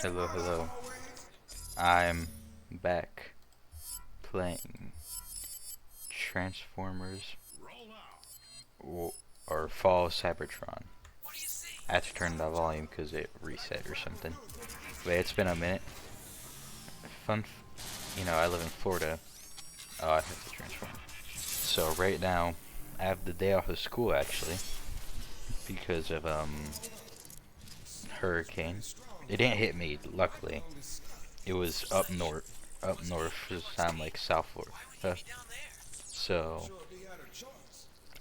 Hello, hello. I'm back playing Transformers or Fall Cybertron. I had to turn the volume because it reset or something. But it's been a minute. I live in Florida. Oh, I have to transform. So right now, I have the day off of school actually because of hurricane. It didn't hit me, luckily. It was up north. I'm like South Florida. So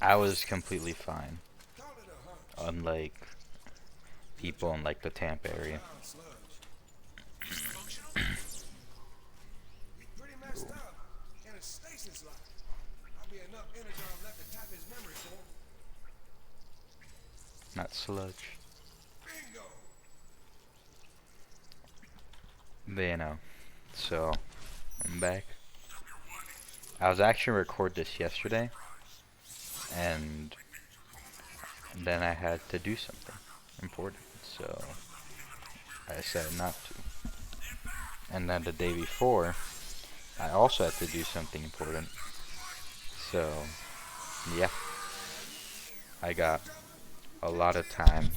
I was completely fine, unlike people in like the Tampa area. Not sludge. But so I'm back. I was actually record this yesterday, and then I had to do something important, so I decided not to. And then the day before, I also had to do something important. So, yeah, I got a lot of time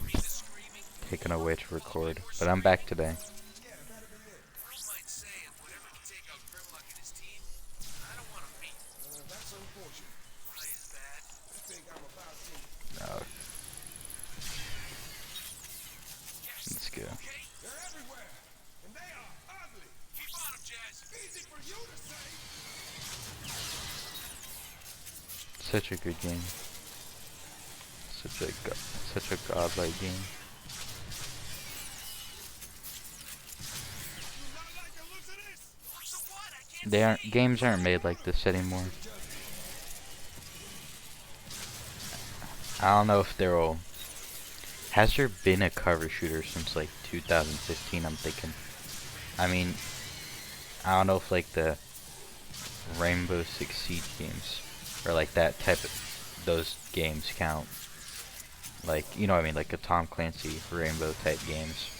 taken away to record, but I'm back today. Uh, let's go. Such a good game. Such a godlike game. Games aren't made like this anymore. I don't know if there will. Has there been a cover shooter since like 2015? I'm thinking. I mean, I don't know if like the Rainbow Six Siege games or like that type of those games count. Like, you know what I mean, like the Tom Clancy Rainbow type games.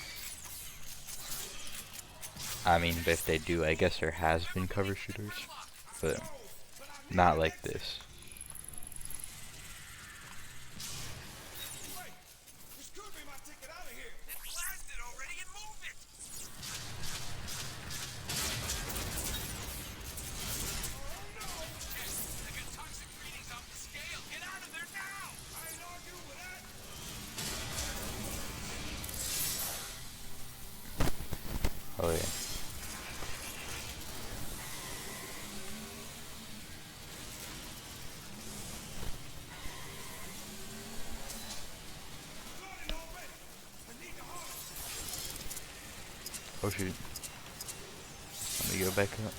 I mean, if they do, I guess there has been cover shooters, but not like this. Oh yeah. Oh shoot. Let me go back up.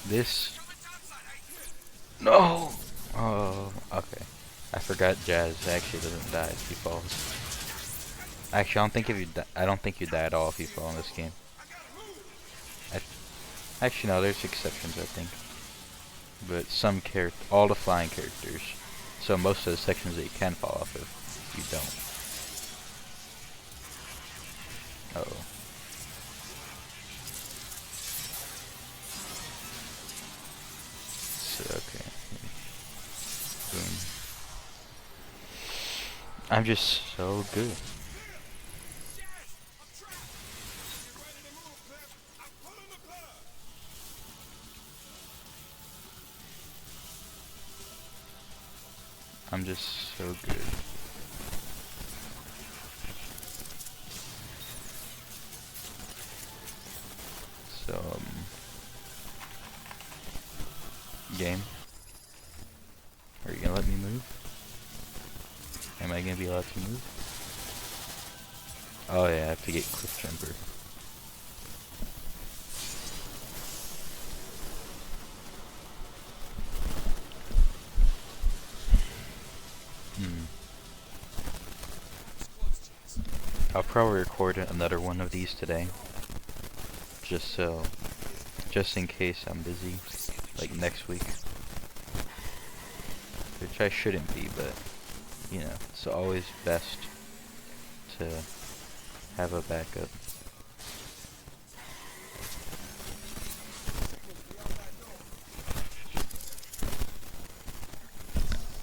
This. No! Oh, okay. I forgot Jazz actually doesn't die if he falls. Actually, I don't think you die at all if you fall in this game. Actually, no, there's exceptions, I think. But all the flying characters. So most of the sections that you can fall off of, you don't. Uh oh. So, okay. Boom. I'm just so good. I'm just so good. So, game. Are you gonna let me move? Am I gonna be allowed to move? Oh yeah, I have to get Cliff Jumper. I'll probably record another one of these today, just so just in case I'm busy, like next week. Which I shouldn't be, but, you know, it's always best to have a backup.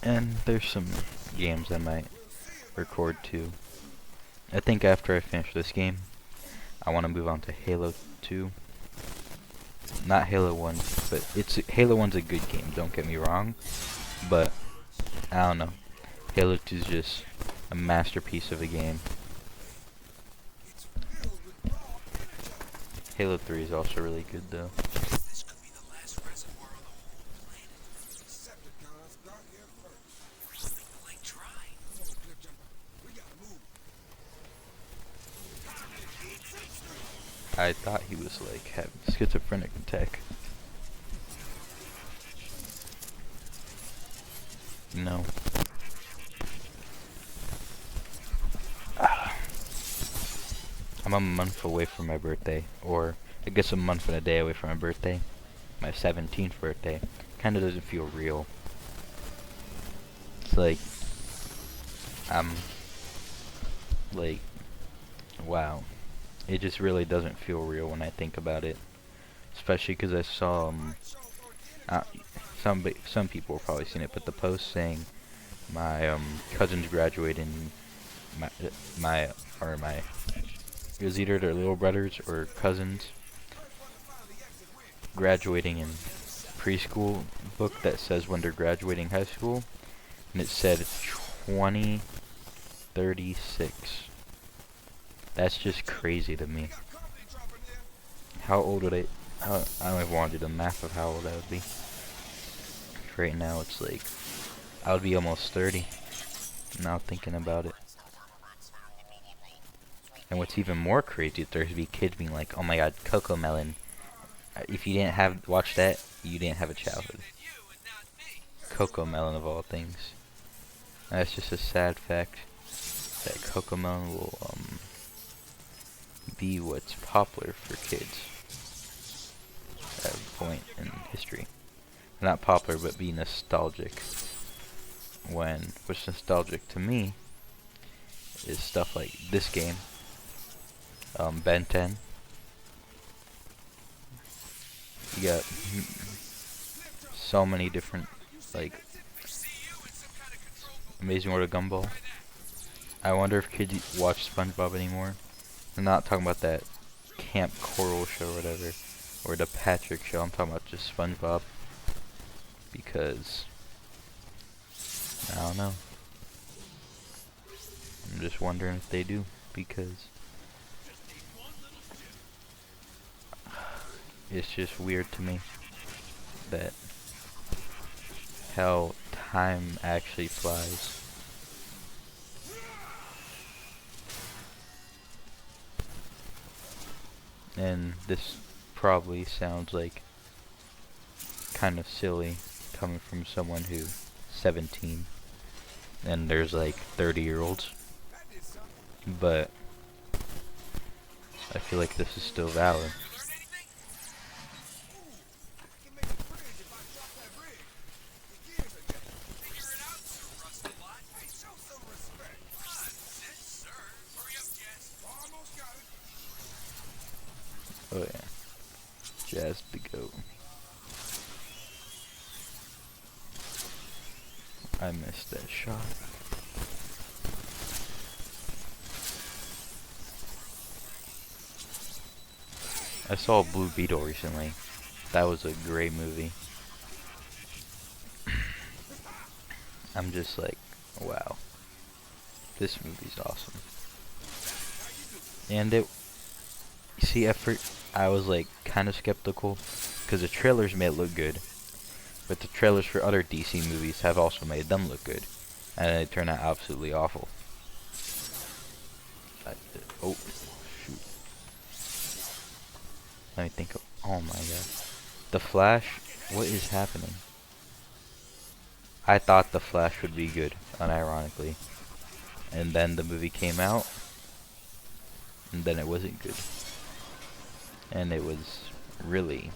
And there's some games I might record too. I think after I finish this game, I want to move on to Halo 2. Not Halo 1, but Halo 1's a good game, don't get me wrong. But, I don't know. Halo 2's just a masterpiece of a game. Halo 3 is also really good though. I thought he was like having schizophrenic attack. No. I'm a month away from my birthday, or I guess a month and a day away from my birthday. My 17th birthday. Kinda doesn't feel real. It's like, I'm like, wow. It just really doesn't feel real when I think about it. Especially because I saw, some people have probably seen it, but the post saying my cousin's graduating, my it was either their little brothers or cousins graduating in preschool book that says when they're graduating high school, and it said 2036. That's just crazy to me. How old would I don't even want to do the math of how old I would be. Right now it's like, I would be almost 30, now thinking about it. And what's even more crazy is there's be kids being like, oh my god, Coco Melon. If you didn't watch that, you didn't have a childhood. Coco Melon of all things. That's just a sad fact that Coco Melon will be what's popular for kids at a point in history. Not popular, but be nostalgic. What's nostalgic to me is stuff like this game, Ben 10. You got so many different, like, Amazing World of Gumball. I wonder if kids watch SpongeBob anymore. I'm not talking about that Camp Coral show or whatever, or the Patrick show. I'm talking about just SpongeBob. Because, I don't know. I'm just wondering if they do, because it's just weird to me that how time actually flies. And this probably sounds like kind of silly coming from someone who's 17 and there's like 30-year-olds, but I feel like this is still valid. Oh yeah, Jazz the Goat. I missed that shot. I saw Blue Beetle recently. That was a great movie. I'm just like, wow. This movie's awesome. And at first I was like kind of skeptical because the trailers made it look good. But the trailers for other DC movies have also made them look good. And they turn out absolutely awful. Oh, shoot. Let me think of, oh my god. The Flash, what is happening? I thought The Flash would be good, unironically. And then the movie came out. And then it wasn't good. And it was really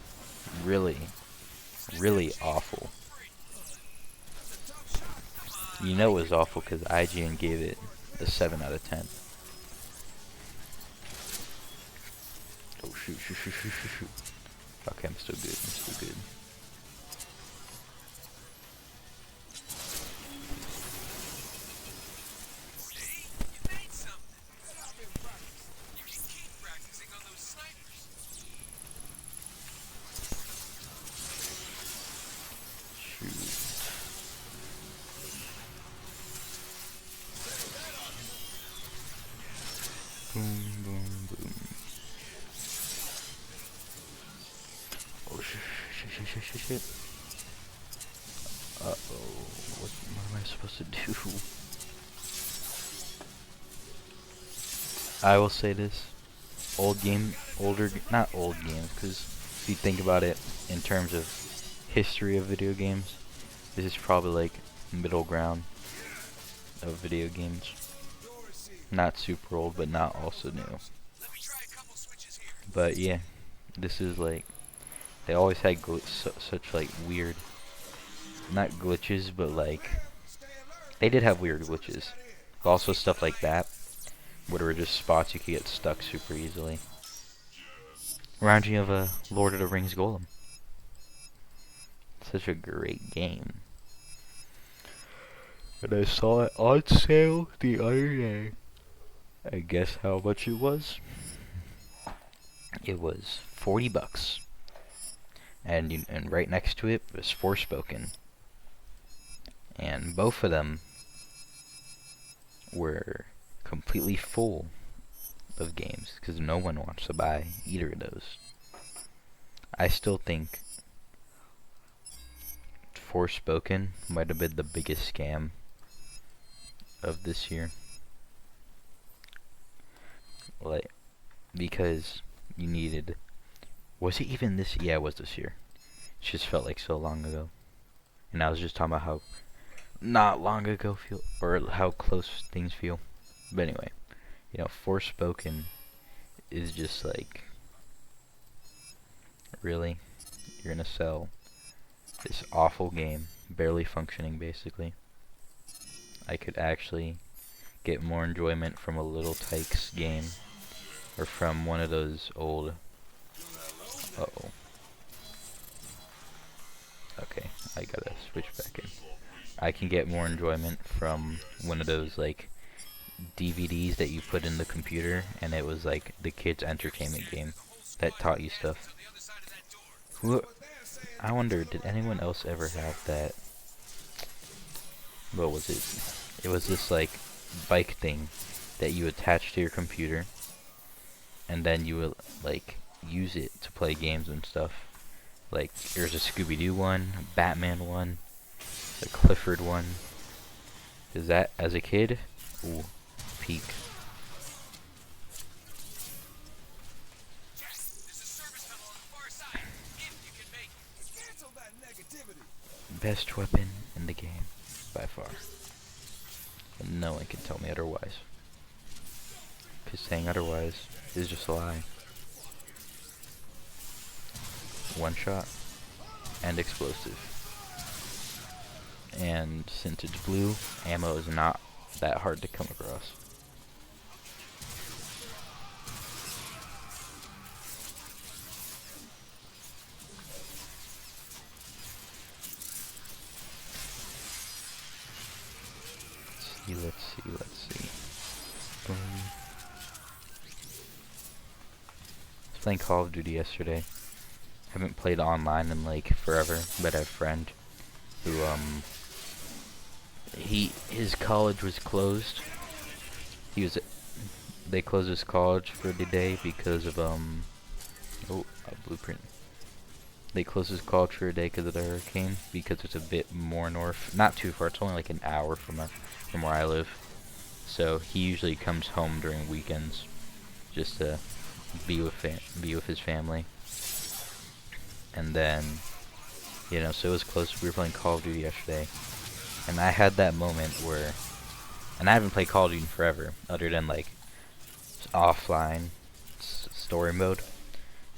Really, really awful. You know it was awful because IGN gave it a 7 out of 10. Oh shoot, shoot, shoot, shoot, shoot, shoot. Okay, I'm still good, I'm still good. Boom, boom, boom. Oh, shit. Uh-oh. What am I supposed to do? I will say this. Not old games, because if you think about it in terms of history of video games, this is probably like middle ground of video games. Not super old, but not also new. But yeah, this is like, they always had such like weird, not glitches, but like, they did have weird glitches. But also stuff like that, where there were just spots you could get stuck super easily. Reminds me of a Lord of the Rings Golem. Such a great game. And I saw it on sale the other day. And guess how much it was? It was 40 bucks. And right next to it was Forspoken. And both of them were completely full of games, because no one wants to buy either of those. I still think Forspoken might have been the biggest scam of this year. Like, because you needed, was it even this? Yeah, it was this year. It just felt like so long ago. And I was just talking about how not long ago feel, or how close things feel. But anyway, you know, Forspoken is just like, really? You're gonna sell this awful game, barely functioning basically. I could actually get more enjoyment from a Little Tykes game, or from one of those old, uh-oh. Okay, I gotta switch back in. I can get more enjoyment from one of those like DVDs that you put in the computer, and it was like the kids' entertainment game that taught you stuff. I wonder, did anyone else ever have that? What was it? It was this like bike thing that you attach to your computer, and then you would like use it to play games and stuff. Like there's a Scooby-Doo one, a Batman one, a Clifford one. Is that as a kid? Ooh, peak. Best weapon in the game, by far. And no one can tell me otherwise. Because saying otherwise is just a lie. One shot and explosive. And since it's blue, ammo is not that hard to come across. Let's see. Boom. I was playing Call of Duty yesterday. Haven't played online in like forever, but I have a friend who his college was closed. They closed his college for the day because of a blueprint. They closed his college for a day because of the hurricane, because it's a bit more north, not too far. It's only like an hour from where I live. So he usually comes home during weekends just to be with his family. And then, you know, so it was close. We were playing Call of Duty yesterday, and I had that moment where, and I haven't played Call of Duty in forever, other than like offline story mode.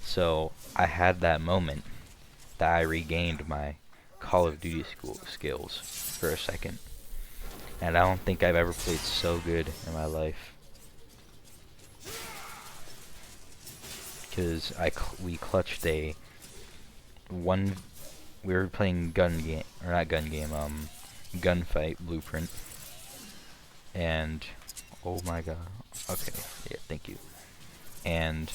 So I had that moment that I regained my Call of Duty skills for a second. And I don't think I've ever played so good in my life. Because we clutched we were playing gunfight blueprint. And, oh my god. Okay, yeah, thank you. And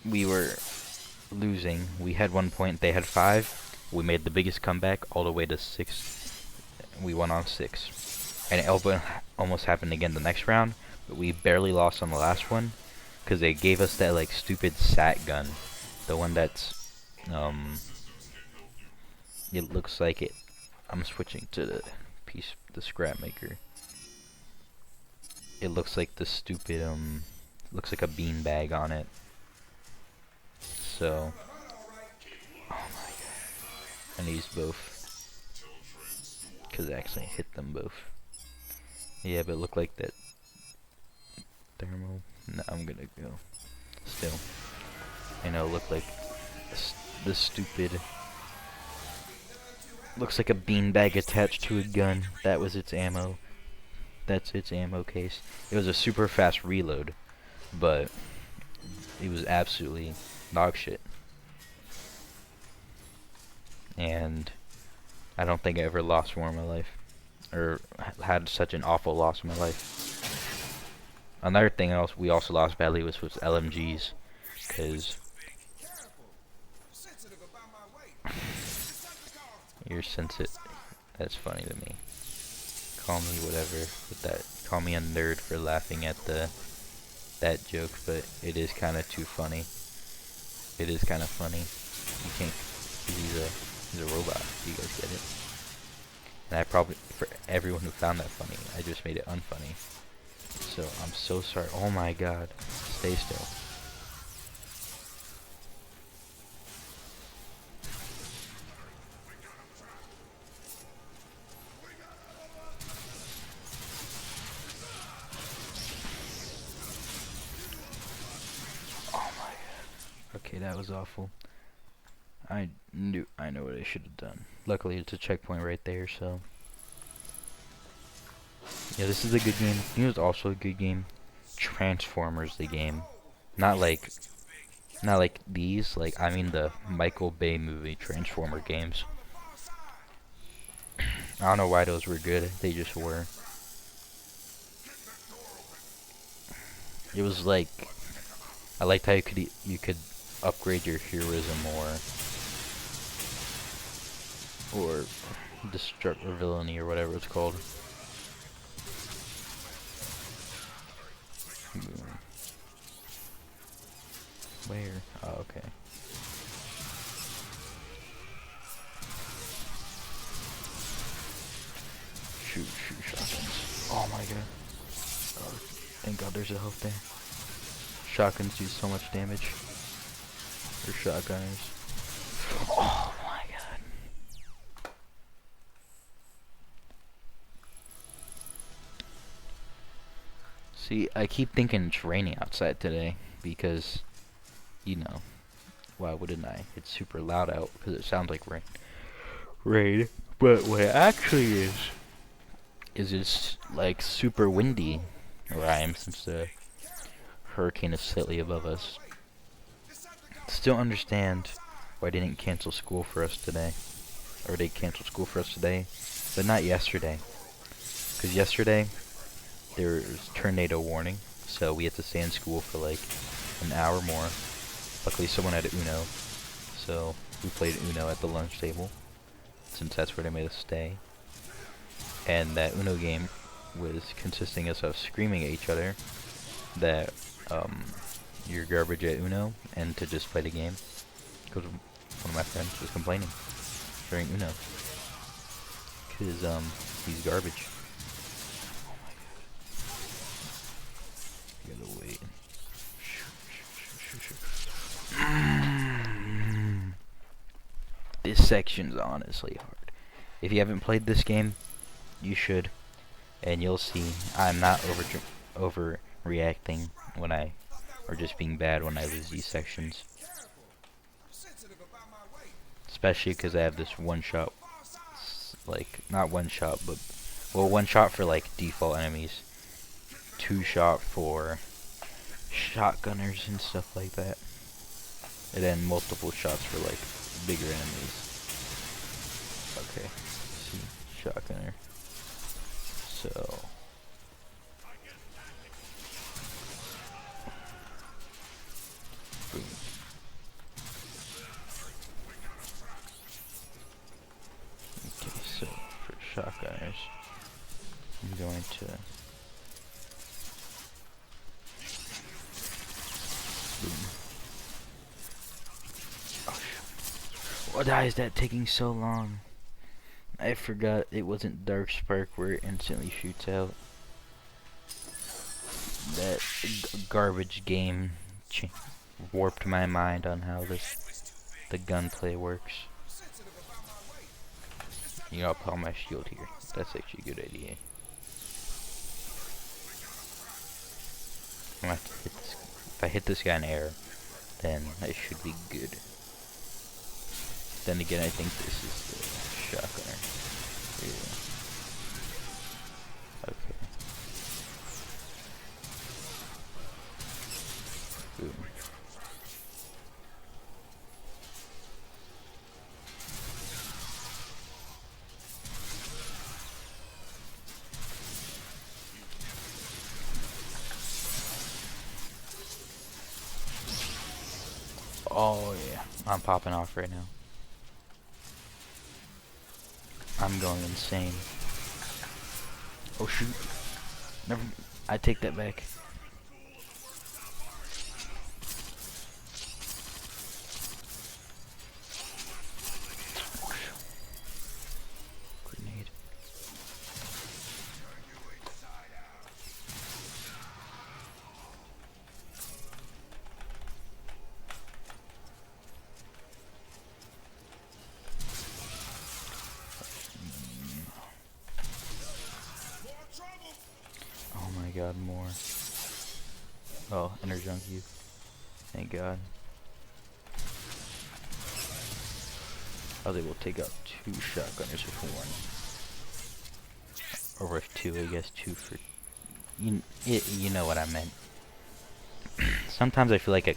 we were losing. We had 1 point, they had 5. We made the biggest comeback all the way to 6. We won on 6. And it almost happened again the next round, but we barely lost on the last one because they gave us that like stupid SAT gun, the one that's it looks like it. I'm switching to the scrap maker. It looks like the stupid looks like a bean bag on it. So, oh my god, I used both because I actually hit them both. Yeah, but it looked like that thermal. No, I'm gonna go. Still, I know, look like the stupid. Looks like a beanbag attached to a gun. That was its ammo. That's its ammo case. It was a super fast reload, but it was absolutely dog shit. And I don't think I ever lost more in my life, or had such an awful loss in my life. Another thing we also lost badly was with LMGs, because you're sensitive. That's funny to me. Call me whatever with that. Call me a nerd for laughing at that joke, but it is kind of too funny. It is kind of funny. You can't. He's a robot. You guys get it? And I probably, for everyone who found that funny, I just made it unfunny. So I'm so sorry. Oh my god. Stay still. Okay, that was awful. I know what I should have done. Luckily, it's a checkpoint right there, so. Yeah, this is a good game. You know it's also a good game? Transformers, the game. Not like these, like, I mean the Michael Bay movie Transformer games. I don't know why those were good, they just were. It was like, I liked how you could upgrade your heroism or destruct or villainy or whatever it's called. Where? Oh, okay. Shoot shotguns. Oh my god. Oh, thank god there's a health there. Shotguns do so much damage. Or shotgunners. Oh my god. See, I keep thinking it's raining outside today because, you know, why wouldn't I? It's super loud out because it sounds like rain. But what it actually is it's like super windy where I am since the hurricane is slightly above us. Still understand why they didn't cancel school for us today. Or they canceled school for us today, but not yesterday. Because yesterday, there was tornado warning, so we had to stay in school for like an hour more. Luckily someone had Uno, so we played Uno at the lunch table, since that's where they made us stay. And that Uno game was consisting of us screaming at each other that you're garbage at Uno and to just play the game, because one of my friends was complaining during Uno because he's garbage. You gotta wait. This section's honestly hard. If you haven't played this game, you should, and you'll see I'm not overreacting when or just being bad when I lose these sections. Especially because I have this one shot, like, not one shot, but, well, one shot for, like, default enemies. Two shot for shotgunners and stuff like that. And then multiple shots for, like, bigger enemies. Okay, see, shotgunner. So... boom. Okay, so for shotgunners, I'm going to... boom. Oh, why is that taking so long? I forgot it wasn't Dark Spark where it instantly shoots out. That garbage game warped my mind on how the gunplay works. You know, I'll put on my shield here. That's actually a good idea. I'm gonna have to hit this. If I hit this guy in air, then I should be good. Then again, I think this is the shotgunner. Yeah. Okay. Boom. Oh yeah, I'm popping off right now. I'm going insane. Oh shoot. Never. I take that back. Grenade. Oh my god, more. Oh, inner junkie. Thank god. I was able to take out two shotgunners with one. Or with two, I guess two for... You know what I meant. Sometimes I feel like I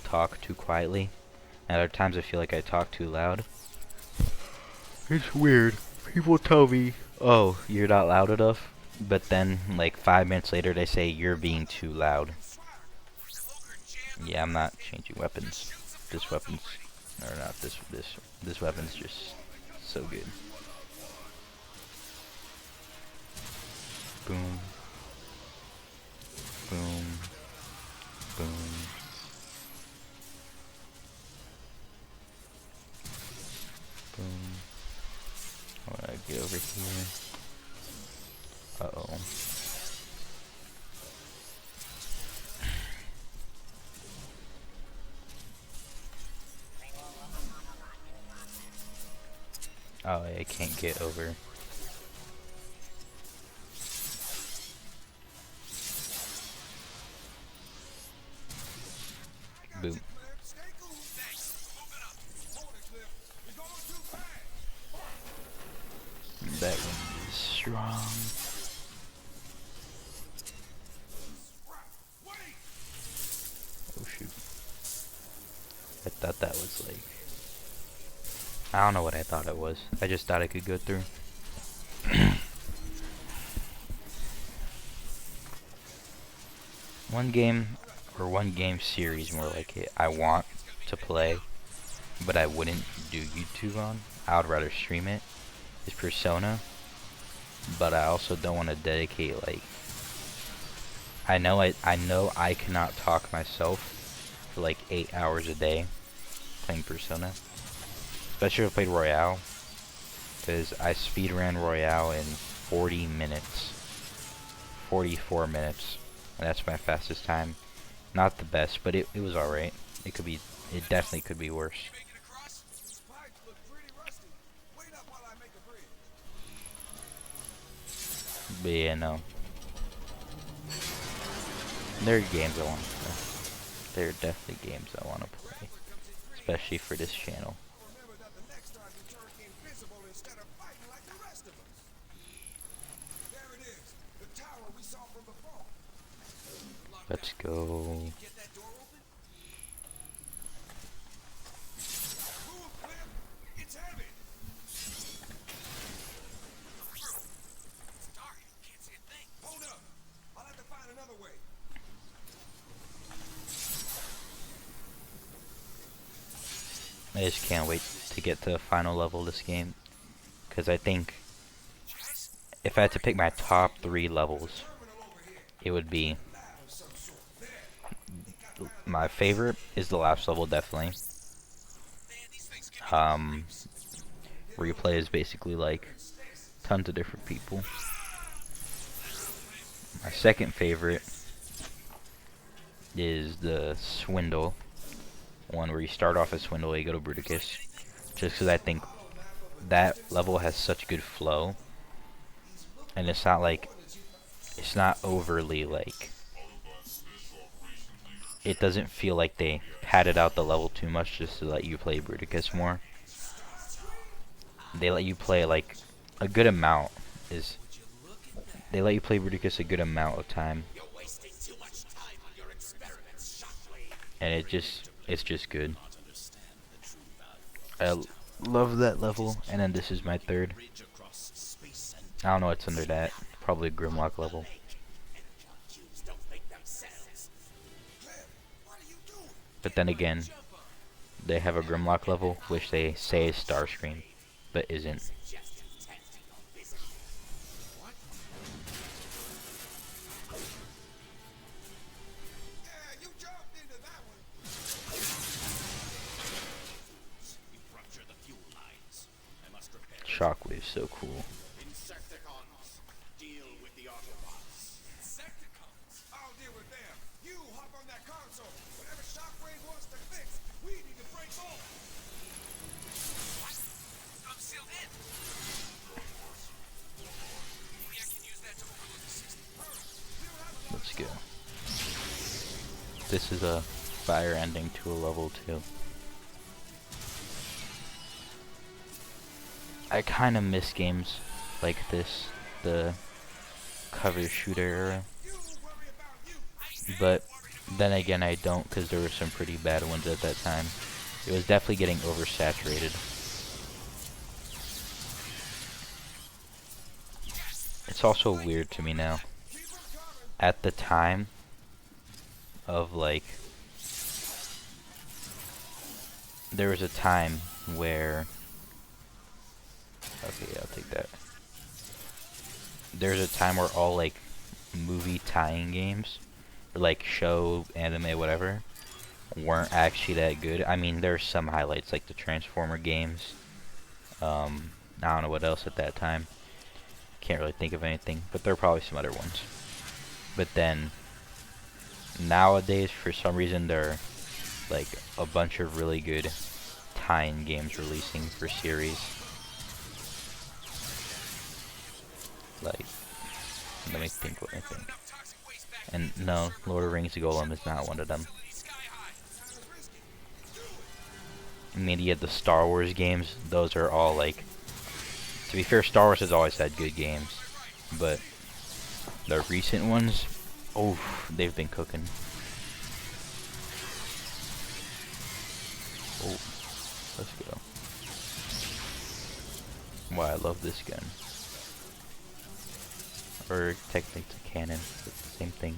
talk too quietly. And other times I feel like I talk too loud. It's weird. People tell me, oh, you're not loud enough. But then, like 5 minutes later, they say you're being too loud. Yeah, I'm not changing weapons. This weapon's, or not this weapon's just so good. Boom. Boom. Boom. Boom. I wanna get over here. Uh-oh. Oh, I can't get over. Boom. That one is strong. Oh shoot. I thought that was like... I don't know what I thought it was. I just thought I could go through. One game series more like it I want to play, but I wouldn't do YouTube on. I would rather stream it. Is Persona, but I also don't want to dedicate like... I know I cannot talk myself for like 8 hours a day playing Persona. Especially if I played Royale, because I speedran Royale in 40 minutes, 44 minutes, and that's my fastest time. Not the best, but it was alright. It definitely could be worse. But yeah, no. There are games I want to play. There are definitely games I want to play, especially for this channel. Let's go. I just can't wait to get to the final level of this game, because I think if I had to pick my top 3 levels, it would be, my favorite is the last level, definitely. Replay is basically like tons of different people. My second favorite is the Swindle one, where you start off as Swindle, you go to Bruticus, just because I think that level has such good flow, and it's not overly like, it doesn't feel like they padded out the level too much just to let you play Bruticus more. They let you play like a good amount they let you play Bruticus a good amount of time, and it's just good. I love that level. And then this is my third. I don't know what's under that. Probably a Grimlock level. But then again, they have a Grimlock level which they say is Starscream, but isn't. Shockwave's so cool. Let's go. This is a fire ending to a level 2. I kind of miss games like this, the cover shooter era. But then again, I don't, because there were some pretty bad ones at that time. It was definitely getting oversaturated. It's also weird to me now. At the time of like, there was a time where, okay, I'll take that. There's a time where all like movie tie-in games, or like show, anime, whatever, weren't actually that good. I mean, there's some highlights like the Transformer games. I don't know what else at that time. Can't really think of anything, but there are probably some other ones. But then nowadays, for some reason, there are like a bunch of really good tie-in games releasing for series. Like, let me think what I think. And no, Lord of the Rings Golem is not one of them. I mean, you had the Star Wars games. Those are all like, to be fair, Star Wars has always had good games, but the recent ones, oh, they've been cooking. Oh, let's go. Wow, I love this gun. Or technically it's a cannon, it's the same thing.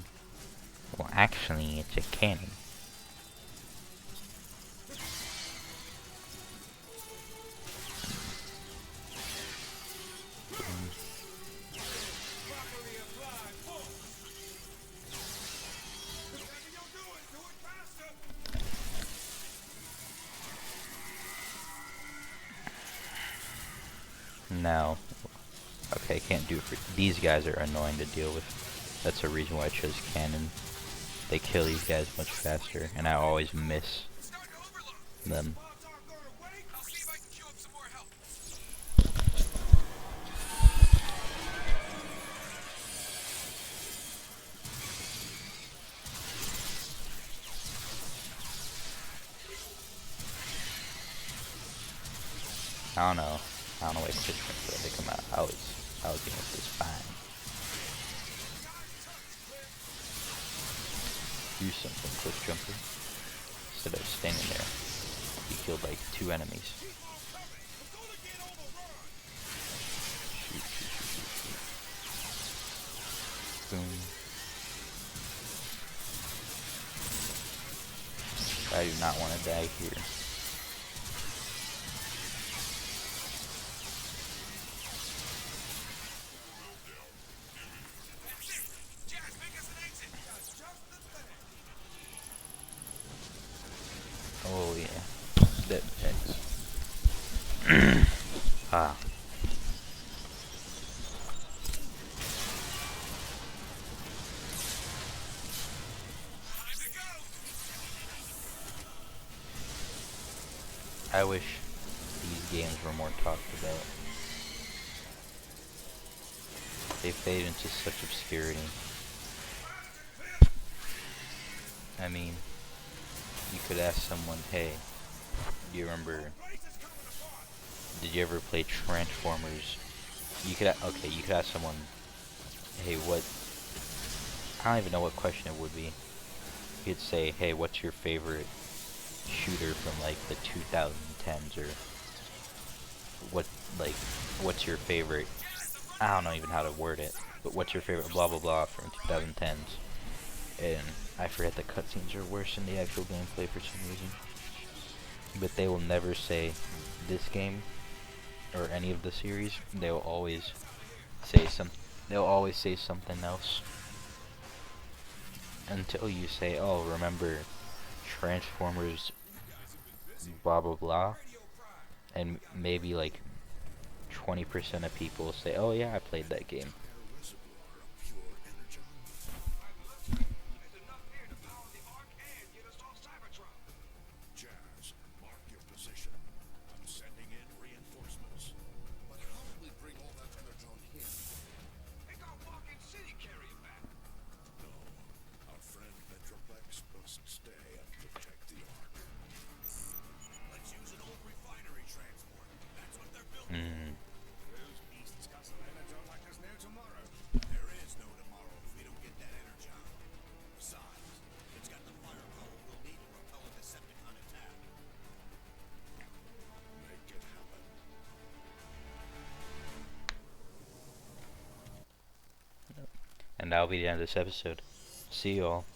Well, actually, it's a cannon. Now, okay, can't do it for these guys. Are annoying to deal with. That's the reason why I chose cannon. They kill these guys much faster, and I always miss them. I don't know why Christmas they come out. I was against this fine. do something, click jumper. Instead of standing there, he killed like 2 enemies. Shoot, shoot, shoot, shoot, shoot. Boom. I do not want to die here. Oh yeah, that pets. Ah. I wish these games were more talked about. They fade into such obscurity. I mean, you could ask someone, hey, do you remember, did you ever play Transformers? You could, you could ask someone, hey, I don't even know what question it would be. You could say, hey, what's your favorite shooter from like the 2010s, or what's your favorite, I don't know even how to word it, but what's your favorite blah blah blah from 2010s? And I forget, the cutscenes are worse than the actual gameplay for some reason. But they will never say this game or any of the series. They'll always say something else until you say, "Oh, remember Transformers blah blah blah," and maybe like 20% of people say, "Oh yeah, I played that game." And that'll be the end of this episode. See y'all.